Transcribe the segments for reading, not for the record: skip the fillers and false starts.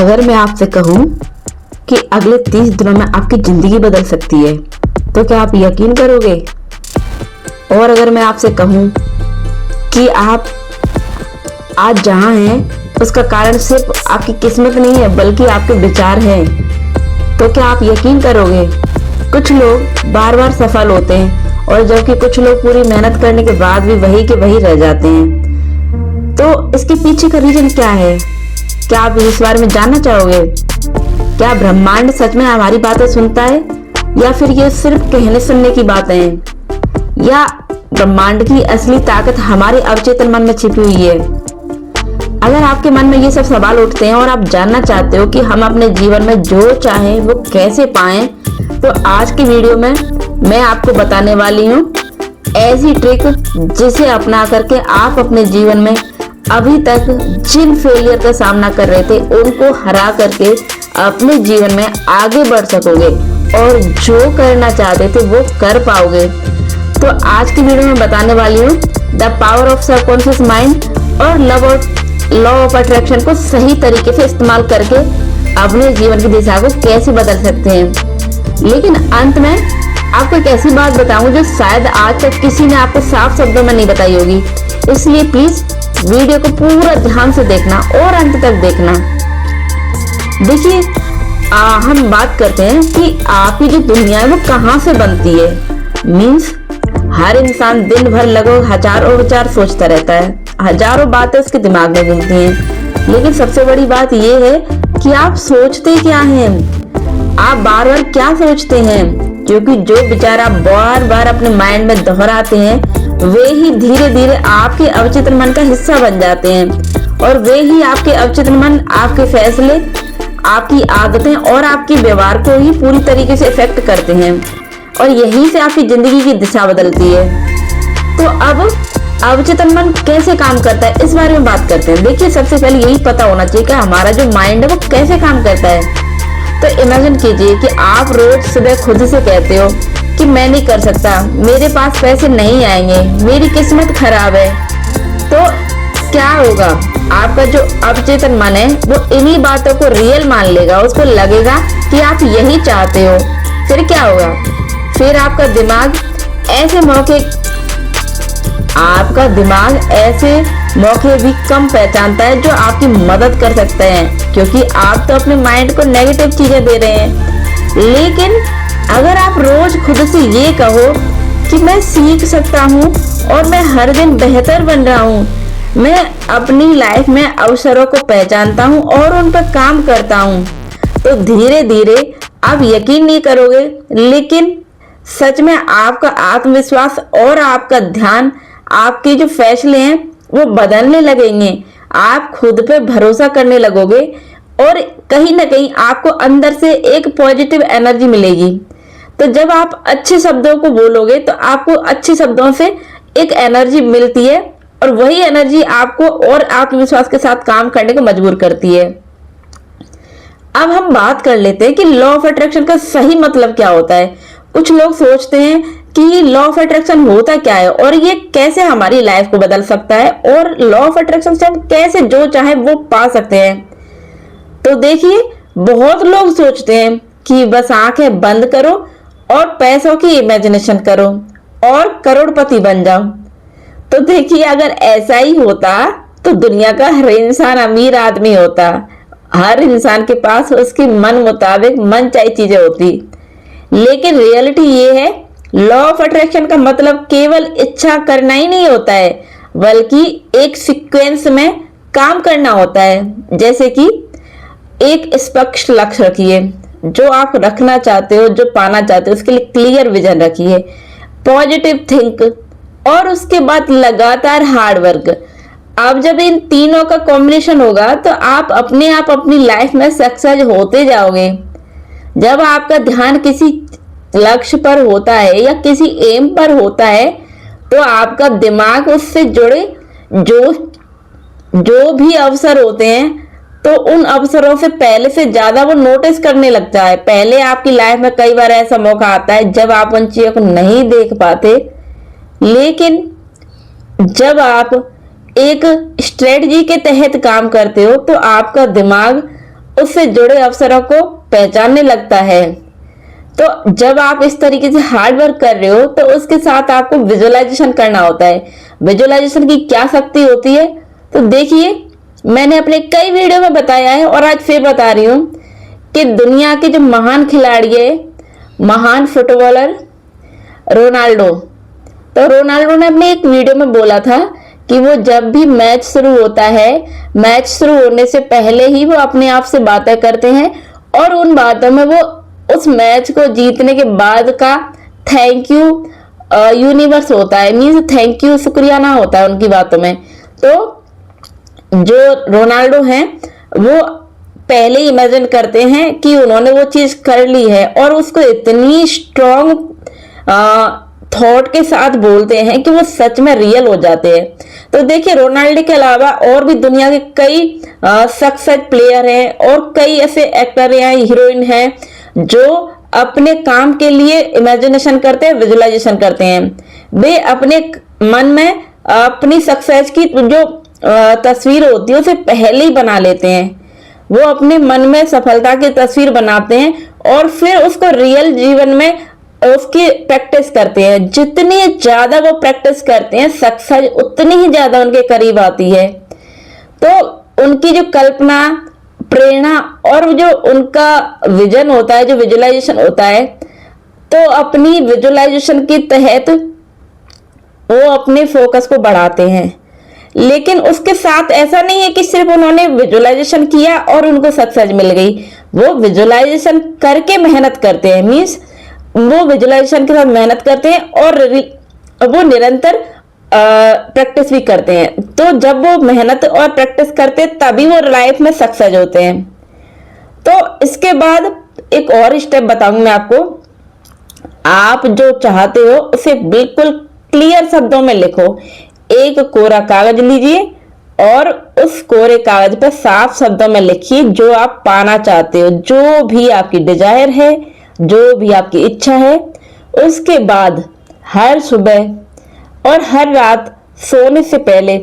अगर मैं आपसे कहूं कि अगले 30 दिनों में आपकी जिंदगी बदल सकती है, तो क्या आप यकीन करोगे? और अगर मैं आपसे कहूं कि आप आज जहां हैं उसका कारण सिर्फ आपकी किस्मत नहीं है बल्कि आपके विचार हैं, तो क्या आप यकीन करोगे? कुछ लोग बार बार सफल होते हैं और जबकि कुछ लोग पूरी मेहनत करने के बाद भी वही के वही रह जाते हैं। तो इसके पीछे का रीजन क्या है? क्या आप इस बारे में जानना चाहोगे? क्या ब्रह्मांड सच में हमारी बातें सुनता है या फिर ये सिर्फ कहने सुनने की बातें हैं, या ब्रह्मांड की असली ताकत हमारे अवचेतन मन में छिपी हुई है? अगर आपके मन में ये सब सवाल उठते हैं और आप जानना चाहते हो कि हम अपने जीवन में जो चाहें वो कैसे पाएं, तो आज की वीडियो में मैं आपको बताने वाली हूँ ऐसी ट्रिक जिसे अपना करके आप अपने जीवन में अभी तक जिन फेलियर का सामना कर रहे थे उनको हरा करके अपने जीवन में आगे बढ़ सकोगे और जो करना चाहते थे वो कर पाओगे। तो आज की वीडियो में बताने वाली हूँ the power of subconscious mind और लॉ ऑफ अट्रैक्शन को सही तरीके से इस्तेमाल करके अपने जीवन की दिशा को कैसे बदल सकते हैं। लेकिन अंत में आपको एक ऐसी बात बताऊंगी जो शायद आज तक किसी ने आपको साफ शब्दों में नहीं बताई होगी, इसलिए प्लीज वीडियो को पूरा ध्यान से देखना और अंत तक देखना। देखिए, हम बात करते हैं कि आपकी जो दुनिया है वो कहाँ से बनती है। मीन्स हर इंसान दिन भर लगभग हजारों विचार सोचता रहता है, हजारों बातें उसके दिमाग में घूमती हैं, लेकिन सबसे बड़ी बात यह है कि आप सोचते क्या हैं, आप बार बार क्या सोचते हैं, क्योंकि जो विचार आप बार बार अपने माइंड में दोहराते हैं वे ही धीरे धीरे आपके अवचेतन मन का हिस्सा बन जाते हैं और वे ही आपके अवचेतन मन आपके फैसले, आपकी आदतें और आपके व्यवहार को ही पूरी तरीके से इफेक्ट करते हैं और यहीं से आपकी जिंदगी की दिशा बदलती है। तो अब अवचेतन मन कैसे काम करता है इस बारे में बात करते हैं। देखिए, सबसे पहले यही पता होना चाहिए कि हमारा जो माइंड है वो कैसे काम करता है। तो इमेजिन कीजिए कि आप रोज सुबह खुद से कहते हो कि मैं नहीं कर सकता, मेरे पास पैसे नहीं आएंगे, मेरी किस्मत खराब है। तो क्या होगा? आपका जो अवचेतन मन है वो इन्हीं बातों को रियल मान लेगा, उसको लगेगा कि आप यही चाहते हो। फिर क्या होगा? फिर आपका दिमाग ऐसे मौके भी कम पहचानता है जो आपकी मदद कर सकते हैं, क्योंकि आप तो अपने माइंड को नेगेटिव चीजें दे रहे हैं। लेकिन अगर आप रोज खुद से ये कहो कि मैं सीख सकता हूँ और मैं हर दिन बेहतर बन रहा हूँ, मैं अपनी लाइफ में अवसरों को पहचानता हूँ और उन पर काम करता हूँ, तो धीरे धीरे आप यकीन नहीं करोगे लेकिन सच में आपका आत्मविश्वास और आपका ध्यान, आपके जो फैसले हैं वो बदलने लगेंगे। आप खुद पे भरोसा करने लगोगे और कहीं ना कहीं आपको अंदर से एक पॉजिटिव एनर्जी मिलेगी। तो जब आप अच्छे शब्दों को बोलोगे तो आपको अच्छे शब्दों से एक एनर्जी मिलती है और वही एनर्जी आपको और आत्मविश्वास के साथ काम करने को मजबूर करती है। अब हम बात कर लेते हैं कि लॉ ऑफ अट्रैक्शन का सही मतलब क्या होता है। कुछ लोग सोचते हैं कि लॉ ऑफ अट्रैक्शन होता क्या है और ये कैसे हमारी लाइफ को बदल सकता है और लॉ ऑफ अट्रैक्शन से हम कैसे जो चाहे वो पा सकते हैं। तो देखिए, बहुत लोग सोचते हैं कि बस आंखें बंद करो और पैसों की इमेजिनेशन करो और करोड़पति बन जाओ। तो देखिए, अगर ऐसा ही होता तो दुनिया का हर इंसान अमीर आदमी होता, हर इंसान के पास उसकी मन मुताबिक मनचाही चीजें होती। लेकिन रियलिटी ये है, लॉ ऑफ अट्रैक्शन का मतलब केवल इच्छा करना ही नहीं होता है बल्कि एक सीक्वेंस में काम करना होता है। जैसे कि एक स्पष्ट लक्ष्य रखिए, जो आप रखना चाहते हो, जो पाना चाहते हो उसके लिए क्लियर विजन रखिए, पॉजिटिव थिंक और उसके बाद लगातार हार्ड वर्क। अब जब इन तीनों का कॉम्बिनेशन होगा तो आप अपने आप अपनी लाइफ में सक्सेस होते जाओगे। जब आपका ध्यान किसी लक्ष्य पर होता है या किसी एम पर होता है तो आपका दिमाग उससे जुड़े जो भी अवसर होते हैं तो उन अवसरों से पहले से ज्यादा वो नोटिस करने लगता है। पहले आपकी लाइफ में कई बार ऐसा मौका आता है जब आप उन चीजों को नहीं देख पाते, लेकिन जब आप एक स्ट्रेटजी के तहत काम करते हो तो आपका दिमाग उससे जुड़े अवसरों को पहचानने लगता है। तो जब आप इस तरीके से हार्ड वर्क कर रहे हो तो उसके साथ आपको विजुअलाइजेशन करना होता है। विजुअलाइजेशन की क्या शक्ति होती है, तो देखिए मैंने अपने कई वीडियो में बताया है और आज फिर बता रही हूं कि दुनिया के जो महान खिलाड़ी है, महान फुटबॉलर रोनाल्डो, तो रोनाल्डो ने अपने एक वीडियो में बोला था कि वो जब भी मैच शुरू होता है, मैच शुरू होने से पहले ही वो अपने आप से बातें करते हैं और उन बातों में वो उस मैच को जीतने के बाद का थैंक यू यूनिवर्स होता है, मीन्स थैंक यू शुक्रियाना होता है उनकी बातों में। तो जो रोनाल्डो हैं वो पहले इमेजिन करते हैं कि उन्होंने वो चीज कर ली है और उसको इतनी स्ट्रॉन्ग थॉट के साथ बोलते हैं कि वो सच में रियल हो जाते हैं। तो देखिए रोनाल्डो के अलावा और भी दुनिया के कई सक्सेस प्लेयर हैं और कई ऐसे एक्टर या हीरोइन हैं जो अपने काम के लिए इमेजिनेशन करते हैं, विजुअलाइजेशन करते हैं। वे अपने मन में अपनी सक्सेस की जो तस्वीर होती है उसे पहले ही बना लेते हैं। वो अपने मन में सफलता की तस्वीर बनाते हैं और फिर उसको रियल जीवन में उसकी प्रैक्टिस करते हैं। जितनी ज्यादा वो प्रैक्टिस करते हैं सक्सेस उतनी ही ज्यादा उनके करीब आती है। तो उनकी जो कल्पना, प्रेरणा और जो उनका विजन होता है, जो विजुअलाइजेशन होता है, तो अपनी विजुअलाइजेशन के तहत वो अपने फोकस को बढ़ाते हैं। लेकिन उसके साथ ऐसा नहीं है कि सिर्फ उन्होंने विजुअलाइजेशन किया और उनको सक्सेस मिल गई। वो विजुअलाइजेशन करके मेहनत करते हैं, मीन्स वो विजुअलाइजेशन के साथ मेहनत करते हैं और वो निरंतर प्रैक्टिस भी करते हैं। तो जब वो मेहनत और प्रैक्टिस करते हैं तभी वो लाइफ में सक्सेस होते हैं। तो इसके बाद एक और स्टेप बताऊंगी मैं आपको। आप जो चाहते हो उसे बिल्कुल क्लियर शब्दों में लिखो। एक कोरा कागज लीजिए और उस कोरे कागज पर साफ शब्दों में लिखिए जो आप पाना चाहते हो, जो भी आपकी डिजायर है, जो भी आपकी इच्छा है। उसके बाद हर सुबह और हर रात सोने से पहले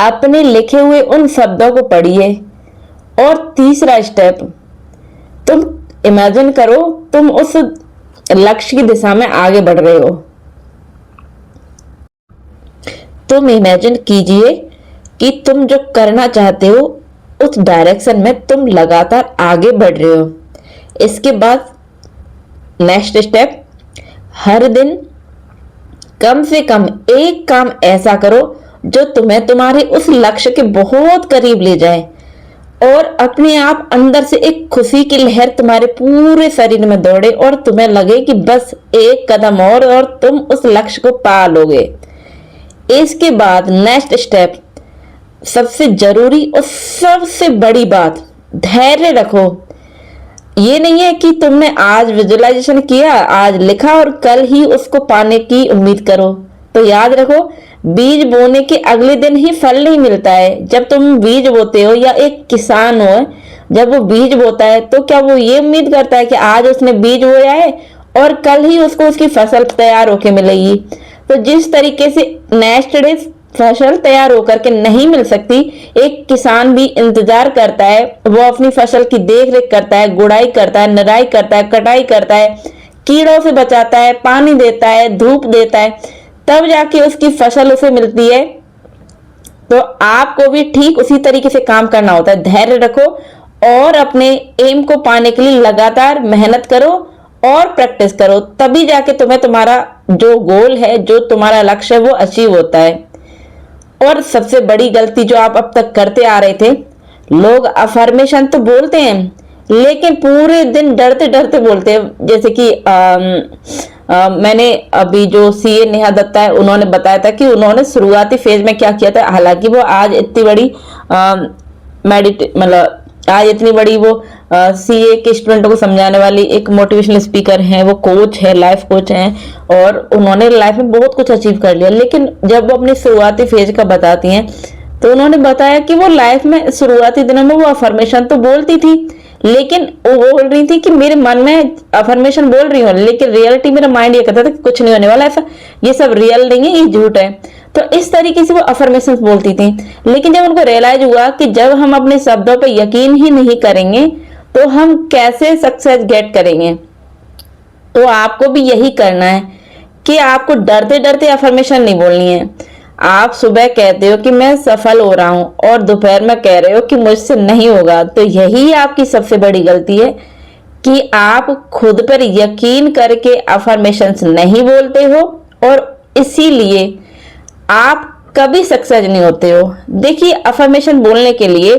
अपने लिखे हुए उन शब्दों को पढ़िए। और तीसरा स्टेप, तुम इमेजिन करो तुम उस लक्ष्य की दिशा में आगे बढ़ रहे हो। तुम इमेजिन कीजिए कि तुम जो करना चाहते हो उस डायरेक्शन में तुम लगातार आगे बढ़ रहे हो। इसके बाद नेक्स्ट स्टेप, हर दिन कम से कम एक काम ऐसा करो जो तुम्हें तुम्हारे उस लक्ष्य के बहुत करीब ले जाए और अपने आप अंदर से एक खुशी की लहर तुम्हारे पूरे शरीर में दौड़े और तुम्हें लगे कि बस एक कदम और तुम उस लक्ष्य को पा लोगे। इसके बाद नेक्स्ट स्टेप, सबसे जरूरी और सबसे बड़ी बात, धैर्य रखो। ये नहीं है कि तुमने आज विजुअलाइजेशन किया, आज लिखा और कल ही उसको पाने की उम्मीद करो। तो याद रखो, बीज बोने के अगले दिन ही फल नहीं मिलता है। जब तुम बीज बोते हो या एक किसान हो, जब वो बीज बोता है तो क्या वो ये उम्मीद करता है कि आज उसने बीज बोया है और कल ही उसको उसकी फसल तैयार होके मिलेगी? तो जिस तरीके से नेक्स्ट डे फसल तैयार होकर के नहीं मिल सकती, एक किसान भी इंतजार करता है। वो अपनी फसल की देख रेख करता है, गुड़ाई करता है, निराई करता है, कटाई करता है, कीड़ों से बचाता है, पानी देता है, धूप देता है, तब जाके उसकी फसल उसे मिलती है। तो आपको भी ठीक उसी तरीके से काम करना होता है। धैर्य रखो और अपने एम को पाने के लिए लगातार मेहनत करो और प्रैक्टिस करो, तभी जाके तुम्हें तुम्हारा जो गोल है, जो तुम्हारा लक्ष्य है, वो अचीव होता है। और सबसे बड़ी गलती जो आप अब तक करते आ रहे थे, लोग अफर्मेशन तो बोलते हैं लेकिन पूरे दिन डरते डरते बोलते हैं। जैसे कि मैंने अभी जो सीए नेहा दत्ता है, उन्होंने बताया था कि उन्होंने शुरुआती फेज में क्या किया था। हालांकि वो आज इतनी बड़ी मतलब आज इतनी बड़ी वो सीए के स्टूडेंटों को समझाने वाली एक मोटिवेशनल स्पीकर हैं, वो कोच है, लाइफ कोच हैं और उन्होंने लाइफ में बहुत कुछ अचीव कर लिया। लेकिन जब वो अपनी शुरुआती फेज का बताती हैं तो उन्होंने बताया कि वो लाइफ में शुरुआती दिनों में वो अफर्मेशन तो बोलती थी, लेकिन वो बोल रही थी कि मेरे मन में अफर्मेशन बोल रही हूँ, लेकिन रियलिटी मेरा माइंड ये कहता था कि कुछ नहीं होने वाला, ऐसा ये सब रियल नहीं है, ये झूठ है। तो इस तरीके से वो अफर्मेशंस बोलती थी। लेकिन जब उनको रियलाइज हुआ कि जब हम अपने शब्दों पे यकीन ही नहीं करेंगे तो हम कैसे सक्सेस गेट करेंगे, तो आपको भी यही करना है कि आपको डरते डरते अफर्मेशन नहीं बोलनी है। आप सुबह कहते हो कि मैं सफल हो रहा हूं और दोपहर में कह रहे हो कि मुझसे नहीं होगा, तो यही आपकी सबसे बड़ी गलती है कि आप खुद पर यकीन करके अफर्मेशंस नहीं बोलते हो और इसीलिए आप कभी सक्सेस नहीं होते हो। देखिए, अफर्मेशन बोलने के लिए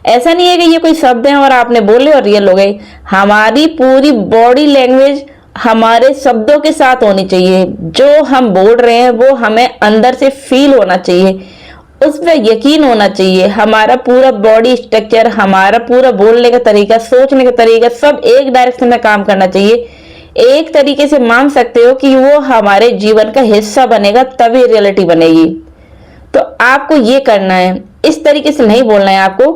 ऐसा नहीं है कि ये कोई शब्द है और आपने बोले और रियल हो गए। हमारी पूरी बॉडी लैंग्वेज हमारे शब्दों के साथ होनी चाहिए। जो हम बोल रहे हैं वो हमें अंदर से फील होना चाहिए, उस पर यकीन होना चाहिए। हमारा पूरा बॉडी स्ट्रक्चर, हमारा पूरा बोलने का तरीका, सोचने का तरीका, सब एक डायरेक्शन में काम करना चाहिए। एक तरीके से मान सकते हो कि वो हमारे जीवन का हिस्सा बनेगा, तभी रियलिटी बनेगी। तो आपको ये करना है, इस तरीके से नहीं बोलना है आपको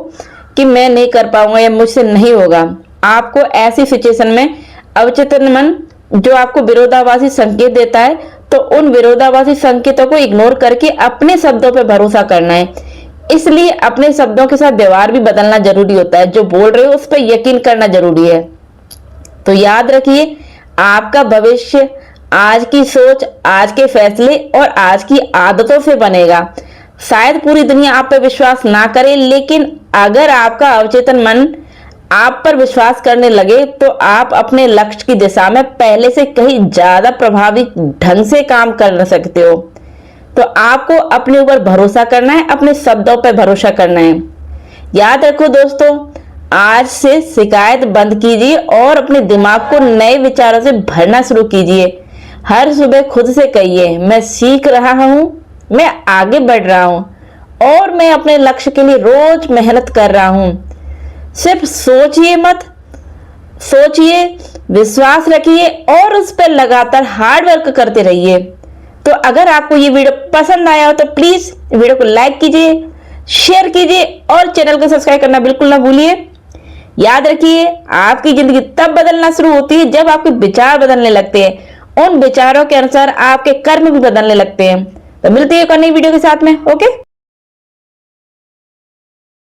कि मैं नहीं कर पाऊंगा या मुझसे नहीं होगा। आपको ऐसी सिचुएशन में अवचेतन मन जो आपको विरोधाभासी संकेत देता है, तो उन विरोधाभासी संकेतों को इग्नोर करके अपने शब्दों पर भरोसा करना है। इसलिए अपने शब्दों के साथ व्यवहार भी बदलना जरूरी होता है। जो बोल रहे हो उस पर यकीन करना जरूरी है। तो याद रखिए, आपका भविष्य आज की सोच, आज के फैसले और आज की आदतों से बनेगा। शायद पूरी दुनिया आप पर विश्वास ना करे, लेकिन अगर आपका अवचेतन मन आप पर विश्वास करने लगे तो आप अपने लक्ष्य की दिशा में पहले से कहीं ज्यादा प्रभावी ढंग से काम कर सकते हो। तो आपको अपने ऊपर भरोसा करना है, अपने शब्दों पर भरोसा करना है। याद रखो दोस्तों, आज से शिकायत बंद कीजिए और अपने दिमाग को नए विचारों से भरना शुरू कीजिए। हर सुबह खुद से कहिए, मैं सीख रहा हूं, मैं आगे बढ़ रहा हूं और मैं अपने लक्ष्य के लिए रोज मेहनत कर रहा हूं। सिर्फ सोचिए मत, सोचिए, विश्वास रखिए और उस पर लगातार हार्ड वर्क करते रहिए। तो अगर आपको ये वीडियो पसंद आया हो तो प्लीज वीडियो को लाइक कीजिए, शेयर कीजिए और चैनल को सब्सक्राइब करना बिल्कुल ना भूलिए। याद रखिए, आपकी जिंदगी तब बदलना शुरू होती है जब आपके विचार बदलने लगते हैं। उन विचारों के अनुसार आपके कर्म भी बदलने लगते हैं। तो मिलती है एक नई वीडियो के साथ में। ओके।